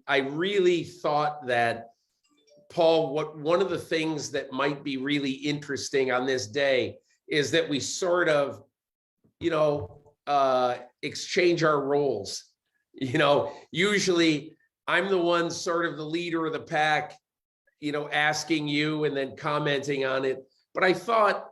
I really thought that, Paul, one of the things that might be really interesting on this day is that we sort of, exchange our roles. Usually I'm the one sort of the leader of the pack, asking you and then commenting on it. But I thought,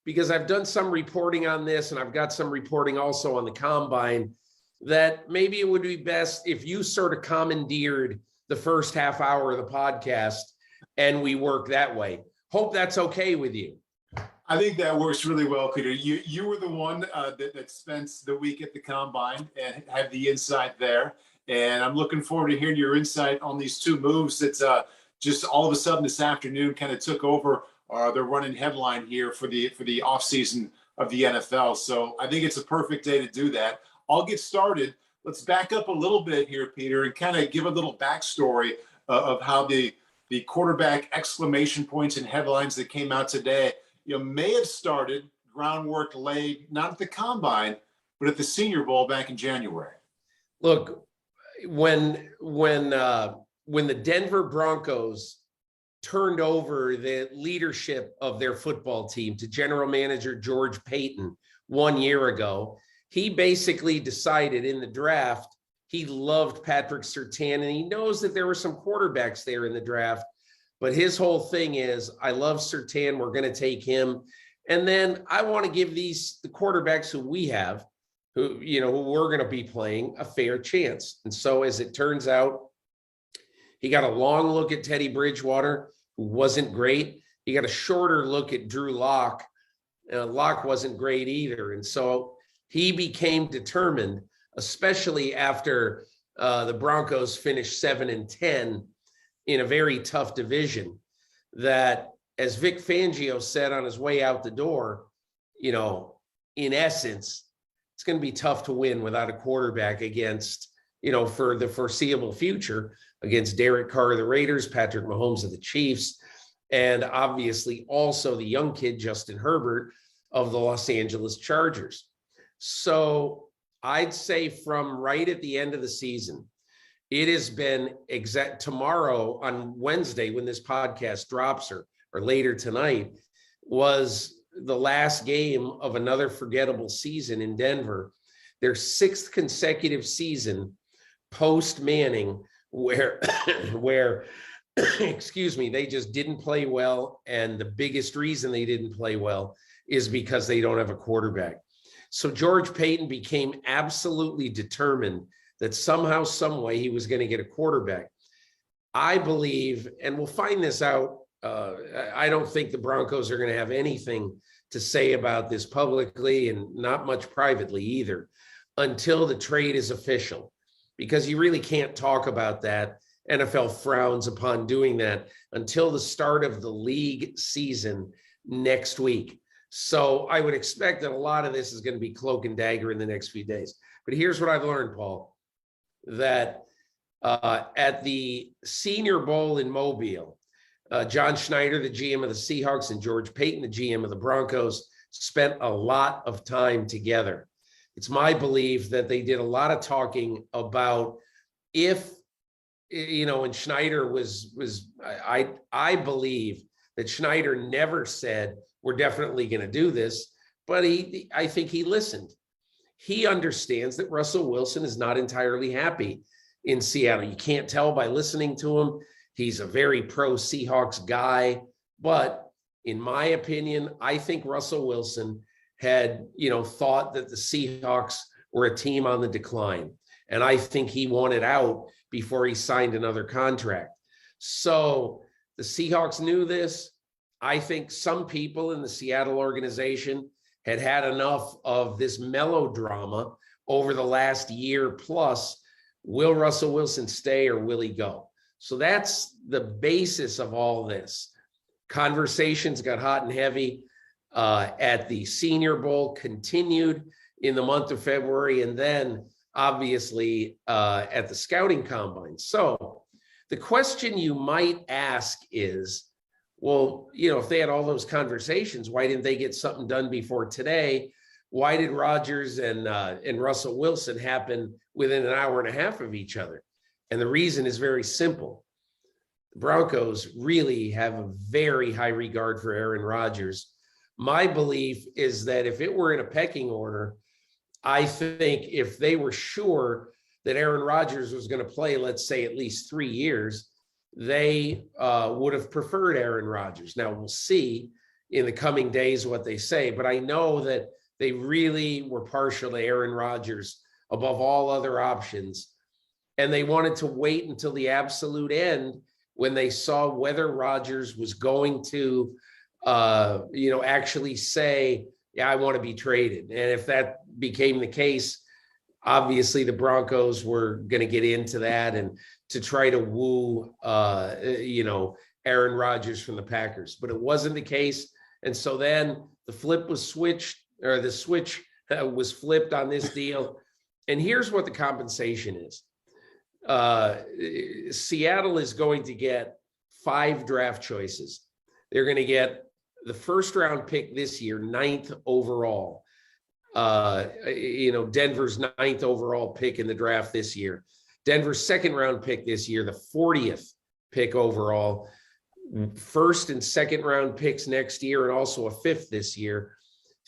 because I've done some reporting on this and I've got some reporting also on the combine, that maybe it would be best if you sort of commandeered the first half hour of the podcast and we work that way. Hope that's okay with you. I think that works really well, Peter. You were the one that spent the week at the combine and had the insight there. And I'm looking forward to hearing your insight on these two moves that just all of a sudden this afternoon kind of took over the running headline here for the offseason of the NFL. So I think it's a perfect day to do that. I'll get started. Let's back up a little bit here, Peter, and kind of give a little backstory of how the quarterback exclamation points and headlines that came out today, may have started, groundwork laid, not at the combine, but at the Senior Bowl back in January. Look, when the Denver Broncos turned over the leadership of their football team to general manager George Paton 1 year ago, he basically decided in the draft, he loved Patrick Surtain, and he knows that there were some quarterbacks there in the draft. But his whole thing is, I love Surtain, we're going to take him. And then I want to give the quarterbacks who we have, who we're going to be playing, a fair chance. And so as it turns out, he got a long look at Teddy Bridgewater, who wasn't great. He got a shorter look at Drew Lock. Lock wasn't great either. And so he became determined, especially after the Broncos finished 7-10 in a very tough division, that, as Vic Fangio said on his way out the door, in essence, it's going to be tough to win without a quarterback against, for the foreseeable future, against Derek Carr of the Raiders, Patrick Mahomes of the Chiefs, and obviously also the young kid, Justin Herbert of the Los Angeles Chargers. So I'd say from right at the end of the season, it has been tomorrow on Wednesday, when this podcast drops, or later tonight, was the last game of another forgettable season in Denver, their sixth consecutive season post Manning, where excuse me, they just didn't play well. And the biggest reason they didn't play well is because they don't have a quarterback. So George Paton became absolutely determined that somehow, some way, he was going to get a quarterback. I believe, and we'll find this out, I don't think the Broncos are going to have anything to say about this publicly, and not much privately either, until the trade is official, because you really can't talk about that. NFL frowns upon doing that until the start of the league season next week. So I would expect that a lot of this is going to be cloak and dagger in the next few days. But here's what I've learned, Paul, that at the Senior Bowl in Mobile, John Schneider, the GM of the Seahawks, and George Paton, the GM of the Broncos, spent a lot of time together. It's my belief that they did a lot of talking about if, and Schneider I believe that Schneider never said, we're definitely going to do this, but I think he listened. He understands that Russell Wilson is not entirely happy in Seattle. You can't tell by listening to him. He's a very pro Seahawks guy, but in my opinion, I think Russell Wilson had, thought that the Seahawks were a team on the decline. And I think he wanted out before he signed another contract. So the Seahawks knew this. I think some people in the Seattle organization had enough of this melodrama over the last year plus. Will Russell Wilson stay or will he go? So that's the basis of all this. Conversations got hot and heavy at the Senior Bowl, continued in the month of February, and then obviously at the scouting combine. So the question you might ask is, well, if they had all those conversations, why didn't they get something done before today? Why did Rodgers and Russell Wilson happen within an hour and a half of each other? And the reason is very simple. The Broncos really have a very high regard for Aaron Rodgers. My belief is that if it were in a pecking order, I think if they were sure that Aaron Rodgers was going to play, let's say, at least 3 years, they would have preferred Aaron Rodgers. Now, we'll see in the coming days what they say, but I know that they really were partial to Aaron Rodgers above all other options. And they wanted to wait until the absolute end when they saw whether Rodgers was going to, actually say, yeah, I want to be traded. And if that became the case, obviously the Broncos were going to get into that and to try to woo, Aaron Rodgers from the Packers. But it wasn't the case. And so then the switch was flipped on this deal. And here's what the compensation is. Seattle is going to get 5 draft choices. They're going to get the first round pick this year, 9th overall. Denver's 9th overall pick in the draft this year. Denver's 2nd round pick this year, the 40th pick overall. 1st and 2nd round picks next year, and also a 5th this year.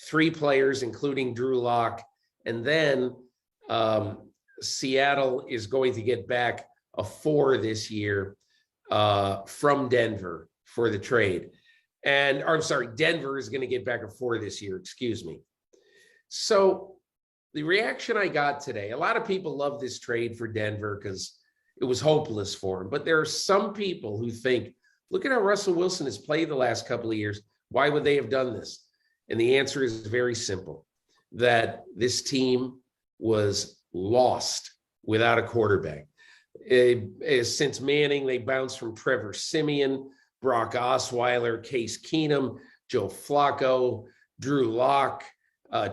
3 players, including Drew Lock. And then Seattle is going to get back a 4 this year from Denver for the trade. Denver is going to get back a 4 this year, excuse me. So the reaction I got today, a lot of people love this trade for Denver because it was hopeless for him. But there are some people who think, look at how Russell Wilson has played the last couple of years. Why would they have done this? And the answer is very simple, that this team was lost without a quarterback. Since Manning, they bounced from Trevor Siemian, Brock Osweiler, Case Keenum, Joe Flacco, Drew Lock,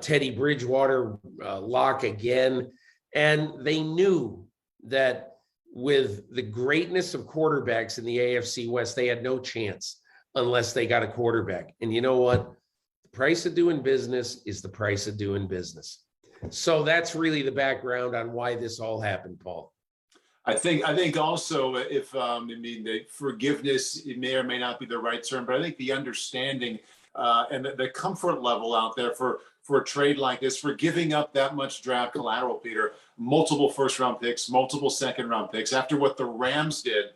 Teddy Bridgewater, Lock again. And they knew that with the greatness of quarterbacks in the AFC West, they had no chance unless they got a quarterback. And you know what? The price of doing business is the price of doing business. So that's really the background on why this all happened, Paul. I think also the forgiveness, it may or may not be the right term, but I think the understanding and the comfort level out there for a trade like this, for giving up that much draft collateral, Peter, multiple 1st round picks, multiple 2nd round picks. After what the Rams did,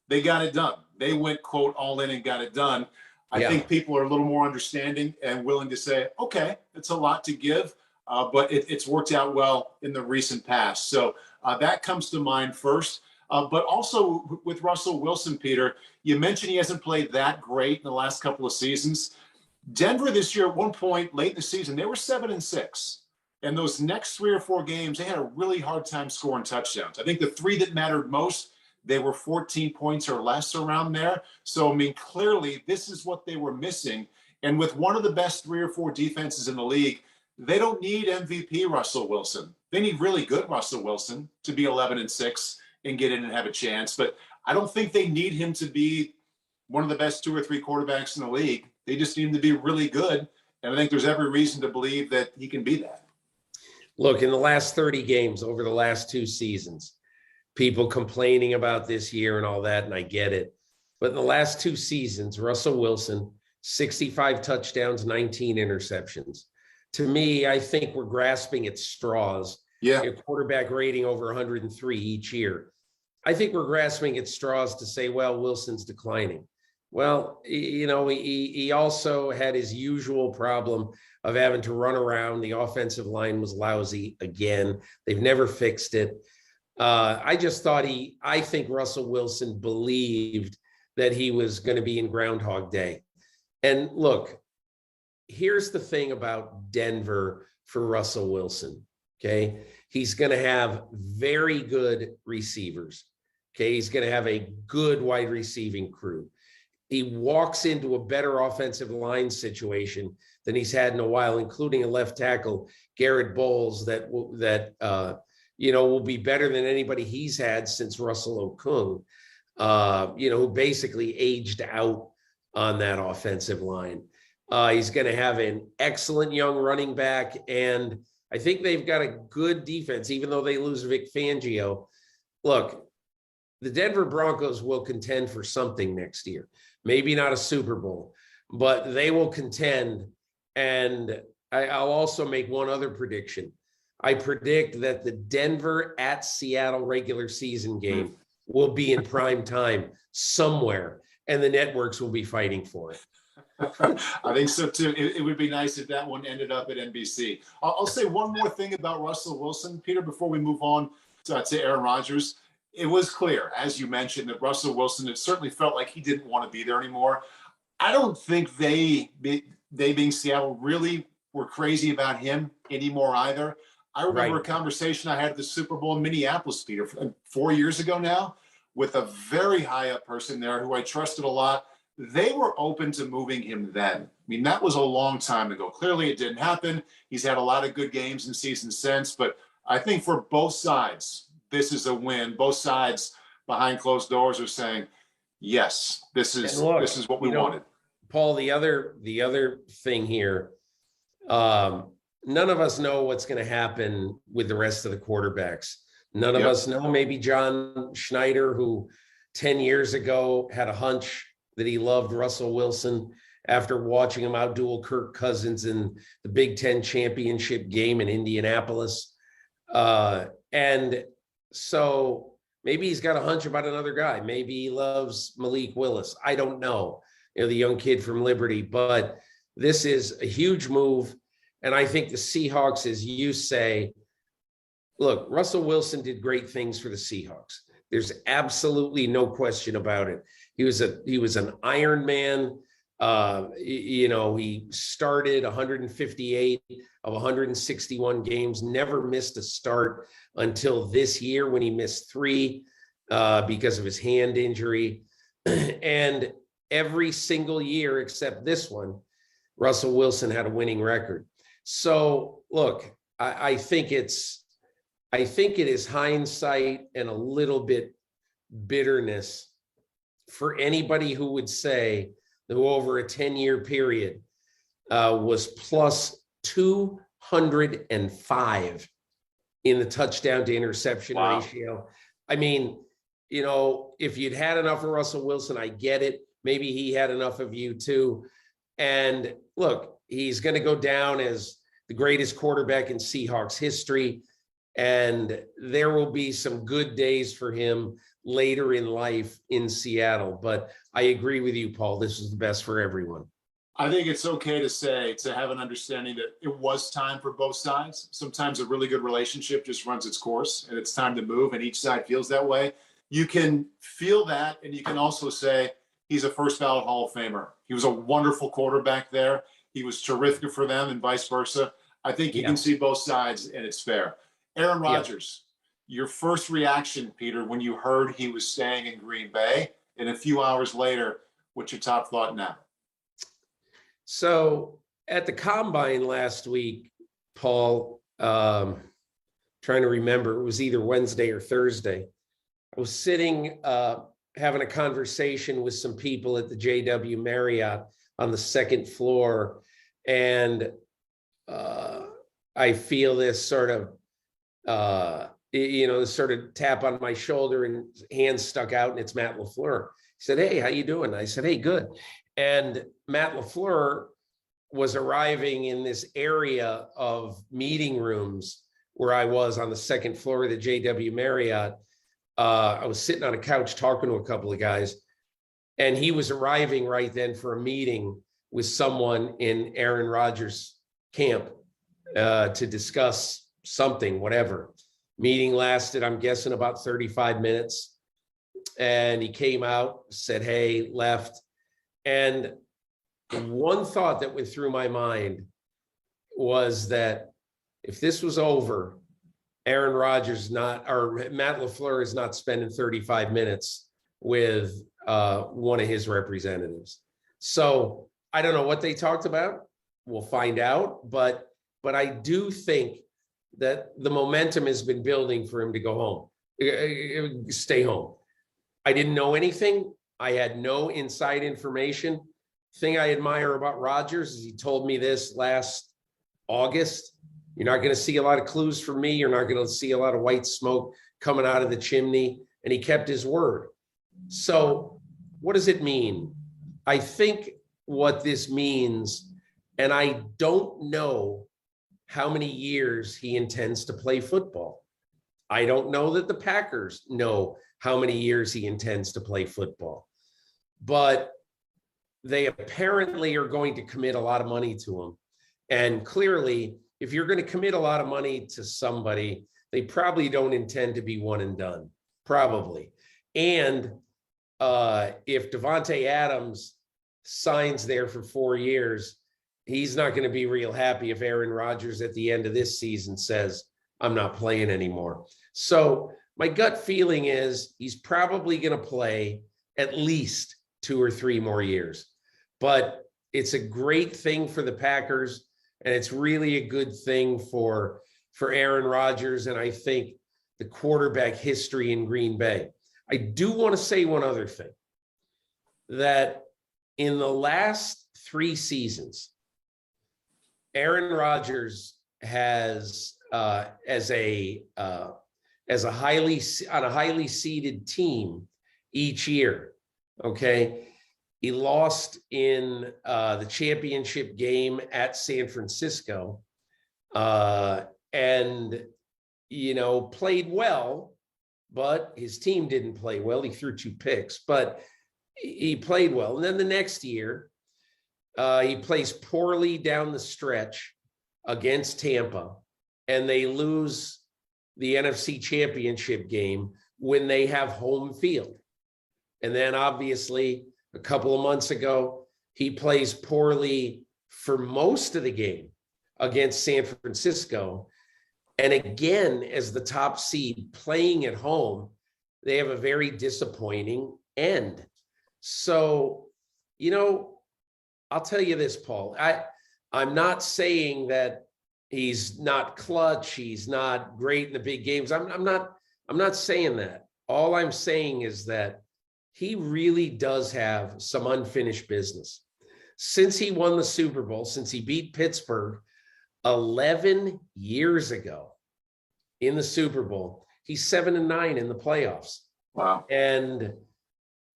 they got it done. They went, quote, all in and got it done. I think people are a little more understanding and willing to say, okay, it's a lot to give, but it's worked out well in the recent past. So that comes to mind first. But also with Russell Wilson, Peter, you mentioned he hasn't played that great in the last couple of seasons. Denver this year, at one point late in the season, they were 7-6. And those next 3 or 4 games, they had a really hard time scoring touchdowns. I think the 3 that mattered most, they were 14 points or less around there. So, I mean, clearly this is what they were missing. And with one of the best 3 or 4 defenses in the league, they don't need MVP Russell Wilson. They need really good Russell Wilson to be 11-6 and get in and have a chance. But I don't think they need him to be one of the best 2 or 3 quarterbacks in the league. They just need him to be really good. And I think there's every reason to believe that he can be that. Look, in the last 30 games over the last 2 seasons, people complaining about this year and all that, and I get it. But in the last 2 seasons, Russell Wilson, 65 touchdowns, 19 interceptions. To me, I think we're grasping at straws. Yeah. A quarterback rating over 103 each year. I think we're grasping at straws to say, well, Wilson's declining. Well, he also had his usual problem of having to run around. The offensive line was lousy again. They've never fixed it. I think Russell Wilson believed that he was going to be in Groundhog Day. And look, here's the thing about Denver for Russell Wilson, okay? He's going to have very good receivers, okay? He's going to have a good wide receiving crew. He walks into a better offensive line situation than he's had in a while, including a left tackle, Garrett Bowles, that will be better than anybody he's had since Russell Okung, who basically aged out on that offensive line. He's going to have an excellent young running back, and I think they've got a good defense, even though they lose Vic Fangio. Look, the Denver Broncos will contend for something next year. Maybe not a Super Bowl, but they will contend. And I'll also make one other prediction. I predict that the Denver at Seattle regular season game will be in prime time somewhere, and the networks will be fighting for it. I think so too. It would be nice if that one ended up at NBC. I'll say one more thing about Russell Wilson, Peter, before we move on to Aaron Rodgers. It was clear, as you mentioned, that Russell Wilson, it certainly felt like he didn't want to be there anymore. I don't think they being Seattle really were crazy about him anymore either. I remember a conversation I had at the Super Bowl in Minneapolis, Peter, 4 years ago now, with a very high up person there who I trusted a lot. They were open to moving him then. I mean, that was a long time ago. Clearly it didn't happen. He's had a lot of good games in season since, but I think for both sides, this is a win. Both sides behind closed doors are saying, yes, this is what we wanted. Paul, the other thing here, none of us know what's going to happen with the rest of the quarterbacks. None of us know. Maybe John Schneider, who 10 years ago had a hunch that he loved Russell Wilson after watching him outduel Kirk Cousins in the Big Ten championship game in Indianapolis. And so maybe he's got a hunch about another guy. Maybe he loves Malik Willis. I don't know, the young kid from Liberty, but this is a huge move. And I think the Seahawks, as you say, look, Russell Wilson did great things for the Seahawks. There's absolutely no question about it. He was an Iron Man. He started 158 of 161 games, never missed a start until this year when he missed 3 because of his hand injury. And every single year except this one, Russell Wilson had a winning record. So look, I think it is hindsight and a little bit bitterness for anybody who would say that over a 10-year period was plus 205 in the touchdown to interception ratio. I mean, if you'd had enough of Russell Wilson, I get it. Maybe he had enough of you too. And look, he's going to go down as the greatest quarterback in Seahawks history. And there will be some good days for him later in life in Seattle. But I agree with you, Paul. This is the best for everyone. I think it's okay to have an understanding that it was time for both sides. Sometimes a really good relationship just runs its course and it's time to move, and each side feels that way. You can feel that, and you can also say he's a first ballot Hall of Famer. He was a wonderful quarterback there. He was terrific for them and vice versa. I think you can see both sides, and it's fair. Aaron Rodgers, your first reaction, Peter, when you heard he was staying in Green Bay, and a few hours later, what's your top thought now? So at the Combine last week, Paul, trying to remember, it was either Wednesday or Thursday. I was sitting having a conversation with some people at the JW Marriott on the second floor, and I feel this sort of this sort of tap on my shoulder, and hand stuck out, and it's Matt LaFleur. He said, "Hey, how you doing?" I said, "Hey, good." And Matt LaFleur was arriving in this area of meeting rooms where I was on the second floor of the JW Marriott. I was sitting on a couch talking to a couple of guys, and he was arriving right then for a meeting with someone in Aaron Rodgers' camp to discuss something, whatever. Meeting lasted, I'm guessing, about 35 minutes. And he came out, said, "Hey," left. And one thought that went through my mind was that if this was over, Aaron Rodgers Matt LaFleur is not spending 35 minutes with one of his representatives. So I don't know what they talked about. We'll find out. But I do think that the momentum has been building for him to go home, stay home. I didn't know anything. I had no inside information. Thing I admire about Rodgers is he told me this last August. You're not going to see a lot of clues from me. You're not going to see a lot of white smoke coming out of the chimney and he kept his word. So what does it mean? I think what this means, and I don't know how many years he intends to play football. I don't know that the Packers know how many years he intends to play football, but they apparently are going to commit a lot of money to him. And clearly, if you're going to commit a lot of money to somebody, they probably don't intend to be one and done, probably. And if Davante Adams signs there for 4 years, he's not going to be real happy if Aaron Rodgers at the end of this season says, I'm not playing anymore. So my gut feeling is he's probably going to play at least 2 or 3 more years. But it's a great thing for the Packers, and it's really a good thing for Aaron Rodgers, and I think the quarterback history in Green Bay. I do want to say one other thing, that in the last 3 seasons, Aaron Rodgers has as a highly seeded team each year. Okay, he lost in the championship game at San Francisco, and played well, but his team didn't play well. He threw 2 picks, but he played well. And then the next year, he plays poorly down the stretch against Tampa, and they lose the NFC Championship game when they have home field. And then obviously a couple of months ago, he plays poorly for most of the game against San Francisco. And again, as the top seed playing at home, they have a very disappointing end. So, I'll tell you this, Paul, I'm not saying that he's not clutch, he's not great in the big games. I'm not saying that. All I'm saying is that he really does have some unfinished business. Since he won the Super Bowl, since he beat Pittsburgh 11 years ago in the Super Bowl, he's 7-9 in the playoffs. Wow. And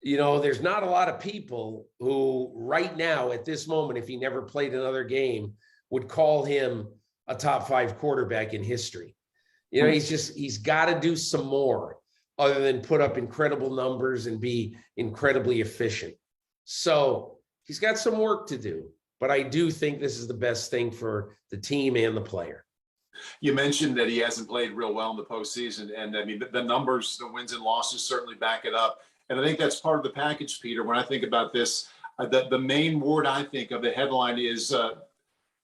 there's not a lot of people who right now at this moment, if he never played another game, would call him a top 5 quarterback in history. He's got to do some more other than put up incredible numbers and be incredibly efficient. So he's got some work to do, but I do think this is the best thing for the team and the player. You mentioned that he hasn't played real well in the postseason, and I mean the numbers, the wins and losses certainly back it up. And I think that's part of the package, Peter. When I think about this, the main word I think of the headline is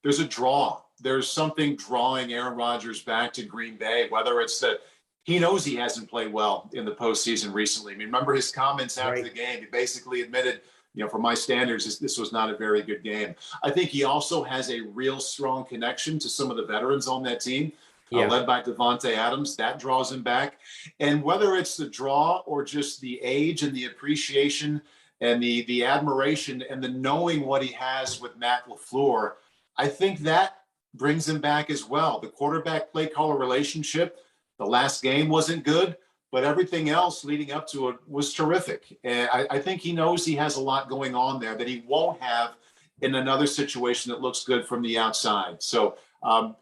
there's a draw. There's something drawing Aaron Rodgers back to Green Bay, whether it's that he knows he hasn't played well in the postseason recently. I mean, remember his comments after the game. He basically admitted, for my standards, this was not a very good game. I think he also has a real strong connection to some of the veterans on that team. Led by Davante Adams. That draws him back. And whether it's the draw or just the age and the appreciation and the admiration and the knowing what he has with Matt LaFleur, I think that brings him back as well. The quarterback play caller relationship, the last game wasn't good, but everything else leading up to it was terrific. And I think he knows he has a lot going on there that he won't have in another situation that looks good from the outside. So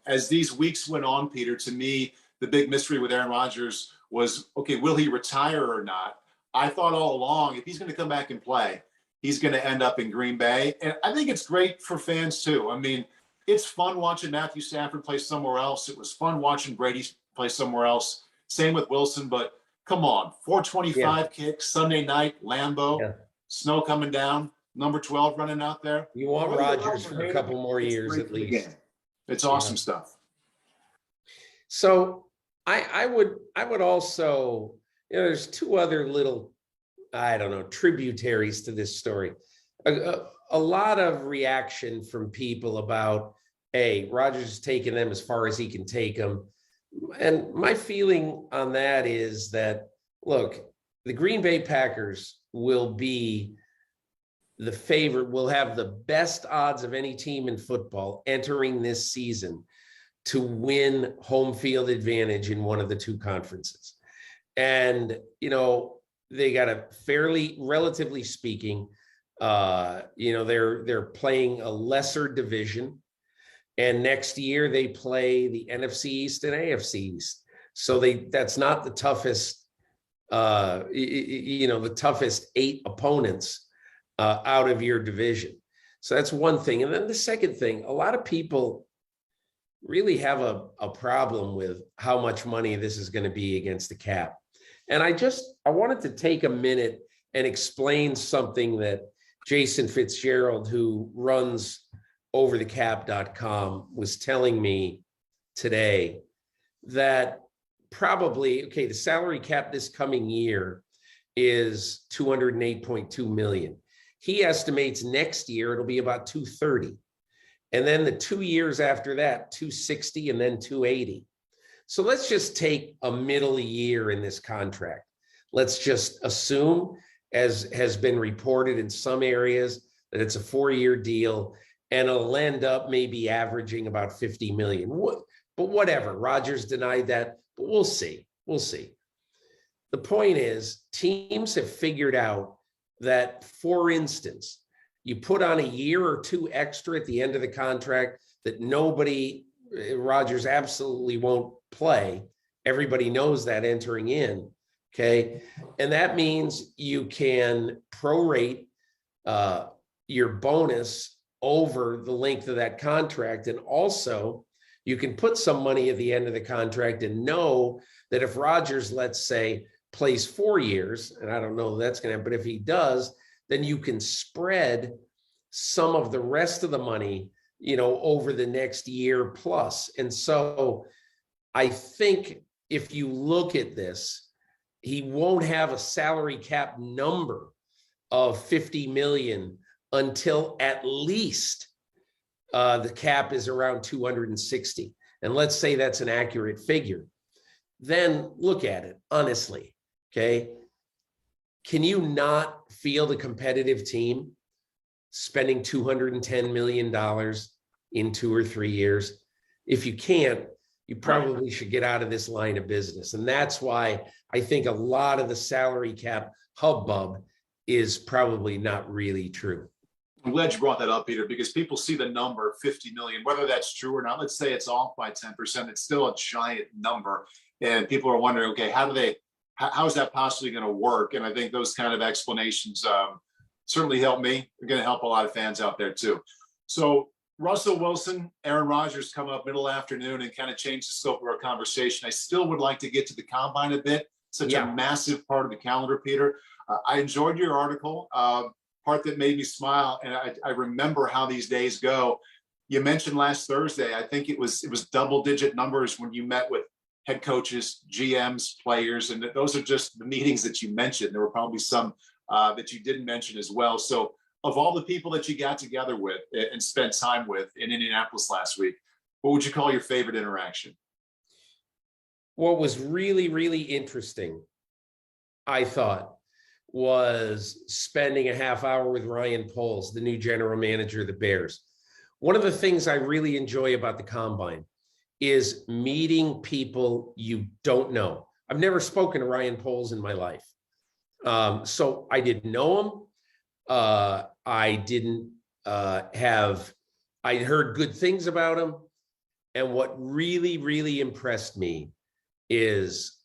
as these weeks went on, Peter, to me, the big mystery with Aaron Rodgers was, okay, will he retire or not? I thought all along, if he's going to come back and play, he's going to end up in Green Bay. And I think it's great for fans too. I mean, it's fun watching Matthew Stafford play somewhere else. It was fun watching Brady play somewhere else. Same with Wilson, but come on, 425 kicks, Sunday night, Lambeau, snow coming down, number 12 running out there. You want Rodgers for a couple more years at least. It's awesome stuff. So I would also, there's 2 other little, tributaries to this story. A lot of reaction from people about, hey, Rodgers is taking them as far as he can take them. And my feeling on that is that, look, the Green Bay Packers will be the favorite, will have the best odds of any team in football entering this season to win home field advantage in one of the 2 conferences. And, they got a fairly, relatively speaking, they're playing a lesser division. And next year they play the NFC East and AFC East. So that's not the toughest, the toughest 8 opponents out of your division. So that's one thing. And then the second thing, a lot of people really have a problem with how much money this is going to be against the cap. And I wanted to take a minute and explain something that Jason Fitzgerald, who runs overthecap.com, was telling me today, that probably, the salary cap this coming year is $208.2 million. He estimates next year it'll be about 230. And then the 2 years after that, 260 and then 280. So let's just take a middle year in this contract. Let's just assume, as has been reported in some areas, that it's a 4-year deal and it'll end up maybe averaging about 50 million. But whatever, Rodgers denied that, but we'll see. We'll see. The point is, teams have figured out that, for instance, you put on a year or 2 extra at the end of the contract that Rodgers absolutely won't play. Everybody knows that entering in, okay? And that means you can prorate your bonus over the length of that contract. And also, you can put some money at the end of the contract and know that if Rodgers, let's say, plays 4 years, and I don't know if that's going to happen, but if he does, then you can spread some of the rest of the money, over the next year plus. And so I think if you look at this, he won't have a salary cap number of 50 million until at least the cap is around 260. And let's say that's an accurate figure. Then look at it honestly, okay? Can you not field a competitive team spending $210 million in 2 or 3 years? If you can't, you probably should get out of this line of business. And that's why I think a lot of the salary cap hubbub is probably not really true. I'm glad you brought that up, Peter, because people see the number 50 million, whether that's true or not. Let's say it's off by 10%. It's still a giant number. And people are wondering, okay, how is that possibly going to work? And I think those kind of explanations certainly help me. They're going to help a lot of fans out there too. So Russell Wilson, Aaron Rodgers come up middle afternoon and kind of change the scope of our conversation. I still would like to get to the combine a bit. Such a massive part of the calendar, Peter. I enjoyed your article. Part that made me smile, and I remember how these days go. You mentioned last Thursday, I think it was double-digit numbers when you met with head coaches, GMs, players, and those are just the meetings that you mentioned. There were probably some that you didn't mention as well. So of all the people that you got together with and spent time with in Indianapolis last week, what would you call your favorite interaction? What was really, really interesting, I thought, was spending a half hour with Ryan Poles, the new general manager of the Bears. One of the things I really enjoy about the Combine is meeting people you don't know. I've never spoken to Ryan Poles in my life. So I didn't know him. I heard good things about him. And what really, really impressed me is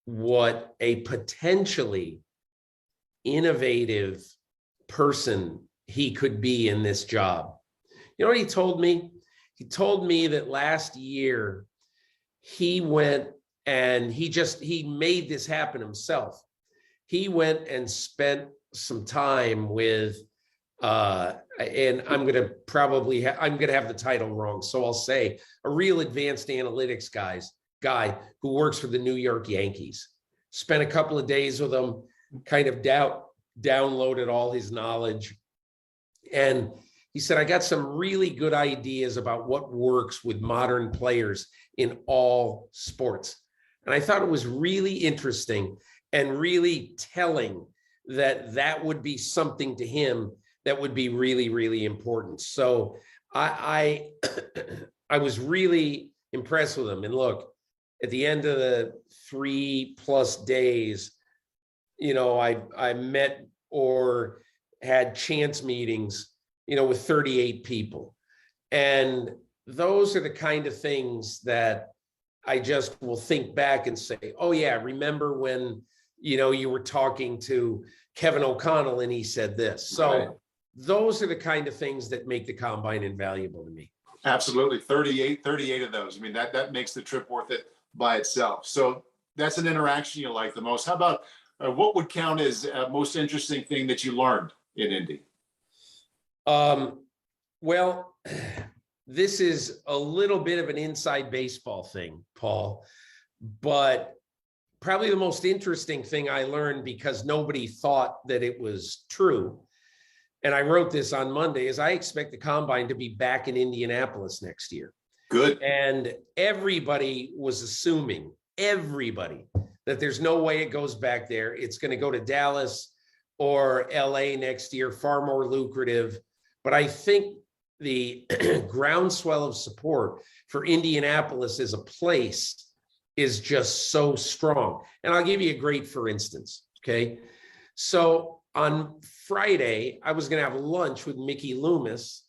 what a potentially innovative person he could be in this job. You know what he told me? He told me that last year he went and he made this happen himself. He went and spent some time with, and I'm going to have the title wrong. So I'll say a real advanced analytics guy who works for the New York Yankees. Spent a couple of days with him, kind of downloaded all his knowledge. And he said, I got some really good ideas about what works with modern players in all sports. And I thought it was really interesting and really telling that would be something to him that would be really, really important. So I was really impressed with him. And look, at the end of the 3+ days, I met or had chance meetings, with 38 people. And those are the kind of things that I just will think back and say, oh yeah, remember when, you were talking to Kevin O'Connell and he said this. So Right. Those are the kind of things that make the combine invaluable to me. Absolutely. 38 of those. I mean, that makes the trip worth it by itself. So that's an interaction you like the most. How about what would count as most interesting thing that you learned in Indy? Well, this is a little bit of an inside baseball thing, Paul, but probably the most interesting thing I learned, because nobody thought that it was true, and I wrote this on Monday, is I expect the combine to be back in Indianapolis next year. Good. And everybody was assuming, that there's no way it goes back there. It's going to go to Dallas or LA next year, far more lucrative. But I think the groundswell of support for Indianapolis as a place is just so strong. And I'll give you a great for instance. Okay. So on Friday, I was going to have lunch with Mickey Loomis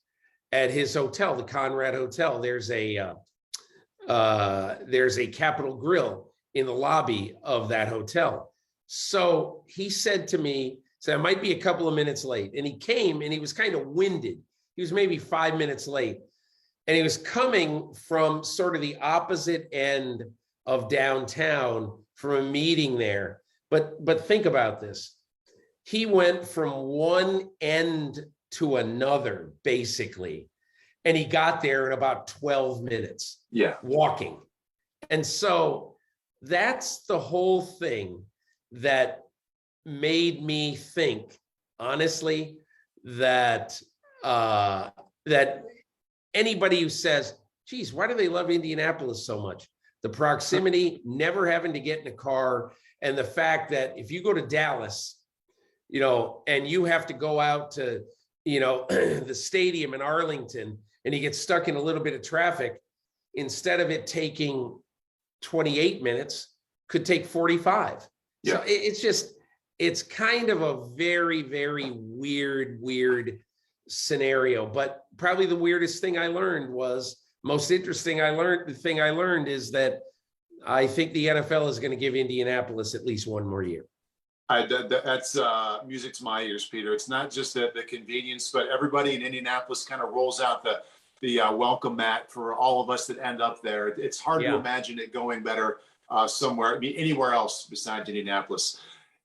at his hotel, the Conrad Hotel. There's a Capitol Grill in the lobby of that hotel. So he said to me, I might be a couple of minutes late. And he came and he was kind of winded. He was maybe 5 minutes late. And he was coming from sort of the opposite end of downtown from a meeting there. But think about this. He went from one end to another, basically. And he got there in about 12 minutes. Yeah. Walking. And so that's the whole thing that made me think, honestly, that that anybody who says, geez, why do they love Indianapolis so much? The proximity, never having to get in a car, and the fact that if you go to Dallas, and you have to go out to, the stadium in Arlington, and you get stuck in a little bit of traffic, instead of it taking 28 minutes, could take 45. Yeah. So it's kind of a very, very weird scenario. But probably the weirdest thing I learned the thing I learned is that I think the NFL is going to give Indianapolis at least one more year. That's music to my ears, Peter. It's not just the convenience, but everybody in Indianapolis kind of rolls out the welcome mat for all of us that end up there. It's hard to imagine it going better somewhere, anywhere else besides Indianapolis.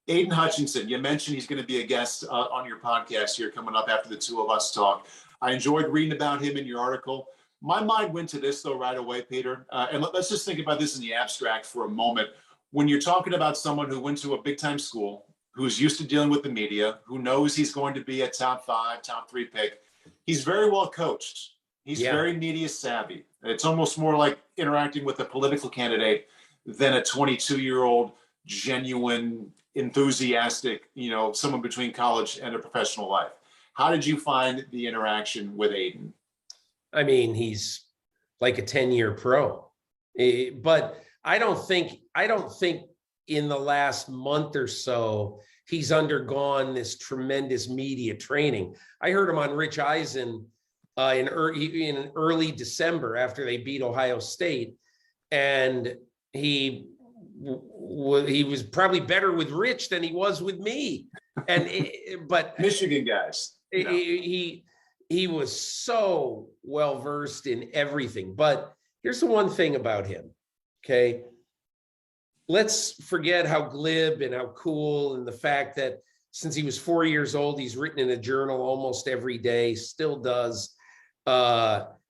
Aidan Hutchinson, you mentioned he's going to be a guest on your podcast here coming up after the two of us talk. I enjoyed reading about him in your article. My mind went to this, though, right away, Peter. And let's just think about this in the abstract for a moment. When you're talking about someone who went to a big-time school, who's used to dealing with the media, who knows he's going to be a top 5, top 3 pick, he's very well coached. He's very media savvy. It's almost more like interacting with a political candidate than a 22-year-old genuine, enthusiastic, someone between college and a professional life. How did you find the interaction with Aidan? I mean, he's like a 10-year pro, but I don't think in the last month or so he's undergone this tremendous media training. I heard him on Rich Eisen in early December after they beat Ohio State, and he was probably better with Rich than he was with me. But Michigan guys, he was so well versed in everything. But here's the one thing about him. Okay, let's forget how glib and how cool, and the fact that since he was 4 years old, he's written in a journal almost every day, still does.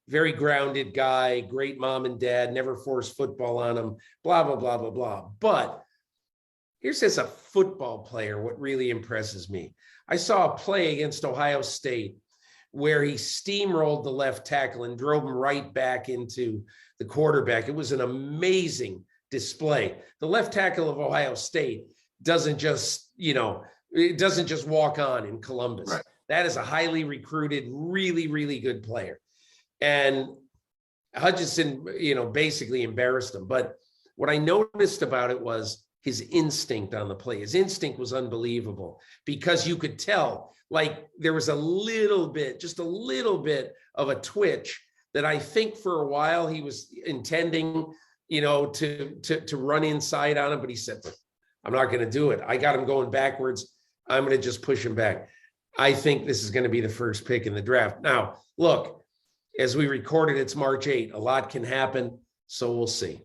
Very grounded guy, great mom and dad, never forced football on him, blah, blah, blah, blah, blah. But here's as a football player, what really impresses me. I saw a play against Ohio State where he steamrolled the left tackle and drove him right back into the quarterback. It was an amazing display. The left tackle of Ohio State doesn't just walk on in Columbus. Right. That is a highly recruited, really, really good player. And Hutchinson, basically embarrassed him. But What I noticed about it was his instinct on the play. His instinct was unbelievable because you could tell, like there was just a little bit of a twitch that I think for a while he was intending, to run inside on him, but he said, I'm not going to do it. I got him going backwards. I'm going to just push him back. I think this is going to be the first pick in the draft. Now, look, as we recorded, it's March 8th. A lot can happen, so we'll see.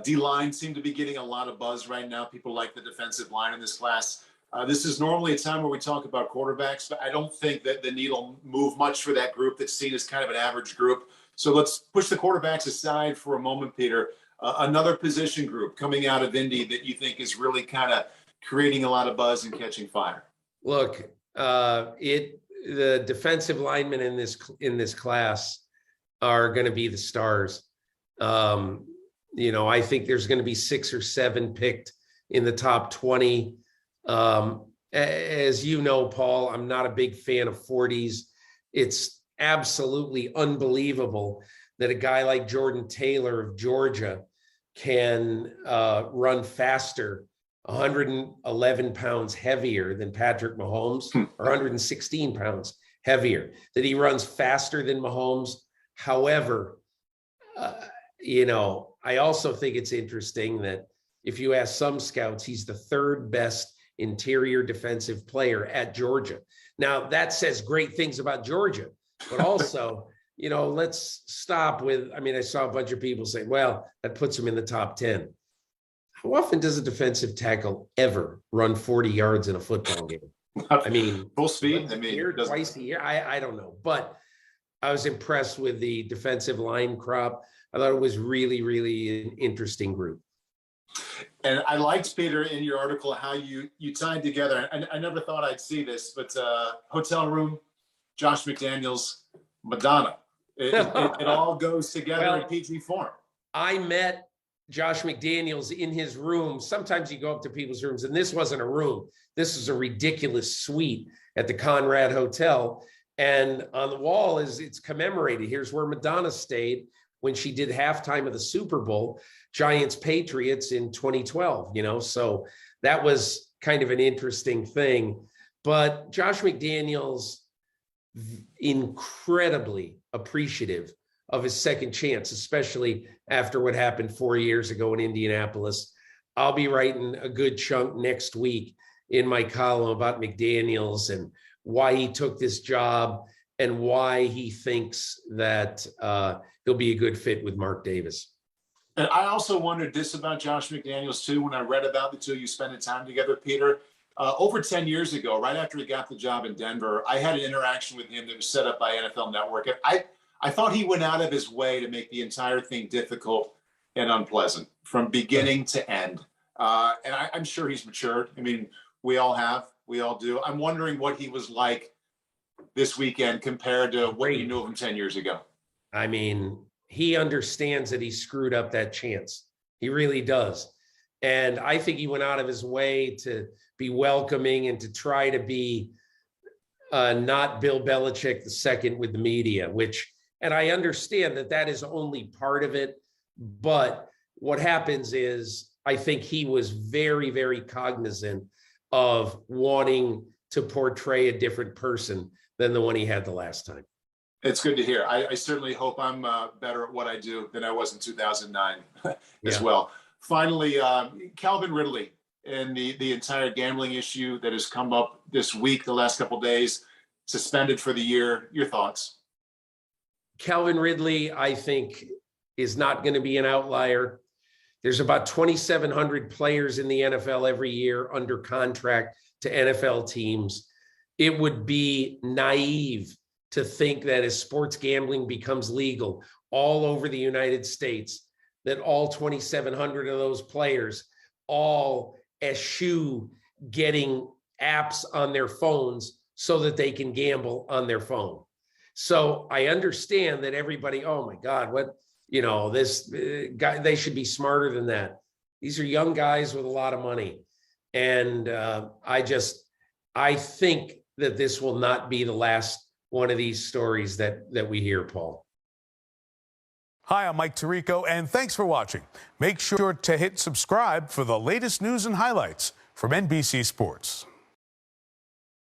D-line seem to be getting a lot of buzz right now. People like the defensive line in this class. This is normally a time where we talk about quarterbacks, but I don't think that the needle move much for that group that's seen as kind of an average group. So let's push the quarterbacks aside for a moment, Peter. Another position group coming out of Indy that you think is really kind of creating a lot of buzz and catching fire. Look, the defensive linemen in this class are going to be the stars. I think there's going to be 6 or 7 picked in the top 20. As you know, Paul, I'm not a big fan of 40s. It's absolutely unbelievable that a guy like Jordan Taylor of Georgia can run faster, 111 pounds heavier than Patrick Mahomes, or 116 pounds heavier, that he runs faster than Mahomes. However, I also think it's interesting that if you ask some scouts, he's the 3rd best interior defensive player at Georgia. Now, that says great things about Georgia, but also, let's stop with, I saw a bunch of people say, well, that puts him in the top 10. How often does a defensive tackle ever run 40 yards in a football game? Full speed. Twice a year. I don't know, but I was impressed with the defensive line crop. I thought it was really, really an interesting group. And I liked, Peter, in your article, how you tied together. I never thought I'd see this, but hotel room, Josh McDaniels, Madonna. It all goes together in PG form. I met Josh McDaniels in his room. Sometimes you go up to people's rooms, and this wasn't a room. This is a ridiculous suite at the Conrad Hotel. And on the wall it's commemorated. Here's where Madonna stayed when she did halftime of the Super Bowl, Giants Patriots in 2012, so that was kind of an interesting thing. But Josh McDaniels, incredibly appreciative of his second chance, especially after what happened 4 years ago in Indianapolis. I'll be writing a good chunk next week in my column about McDaniels and why he took this job and why he thinks that he'll be a good fit with Mark Davis. And I also wondered this about Josh McDaniels, too, when I read about the two of you spending time together, Peter. Over 10 years ago, right after he got the job in Denver, I had an interaction with him that was set up by NFL Network. And I thought he went out of his way to make the entire thing difficult and unpleasant from beginning to end. And I'm sure he's matured. We all have. We all do. I'm wondering what he was like this weekend compared to what you knew of him 10 years ago. He understands that he screwed up that chance. He really does. And I think he went out of his way to be welcoming and to try to be not Bill Belichick II with the media, and I understand that is only part of it. But what happens is I think he was very, very cognizant of wanting to portray a different person than the one he had the last time. It's good to hear. I certainly hope I'm better at what I do than I was in 2009 as well. Finally, Calvin Ridley and the entire gambling issue that has come up this week, the last couple of days, suspended for the year. Your thoughts? Calvin Ridley, I think, is not going to be an outlier. There's about 2,700 players in the NFL every year under contract to NFL teams. It would be naive to think that as sports gambling becomes legal all over the United States, that all 2,700 of those players all eschew getting apps on their phones so that they can gamble on their phone. So I understand that everybody, oh my God, this guy, they should be smarter than that. These are young guys with a lot of money. And I think that this will not be the last one of these stories that we hear, Paul. Hi, I'm Mike Tirico, and thanks for watching. Make sure to hit subscribe for the latest news and highlights from NBC Sports.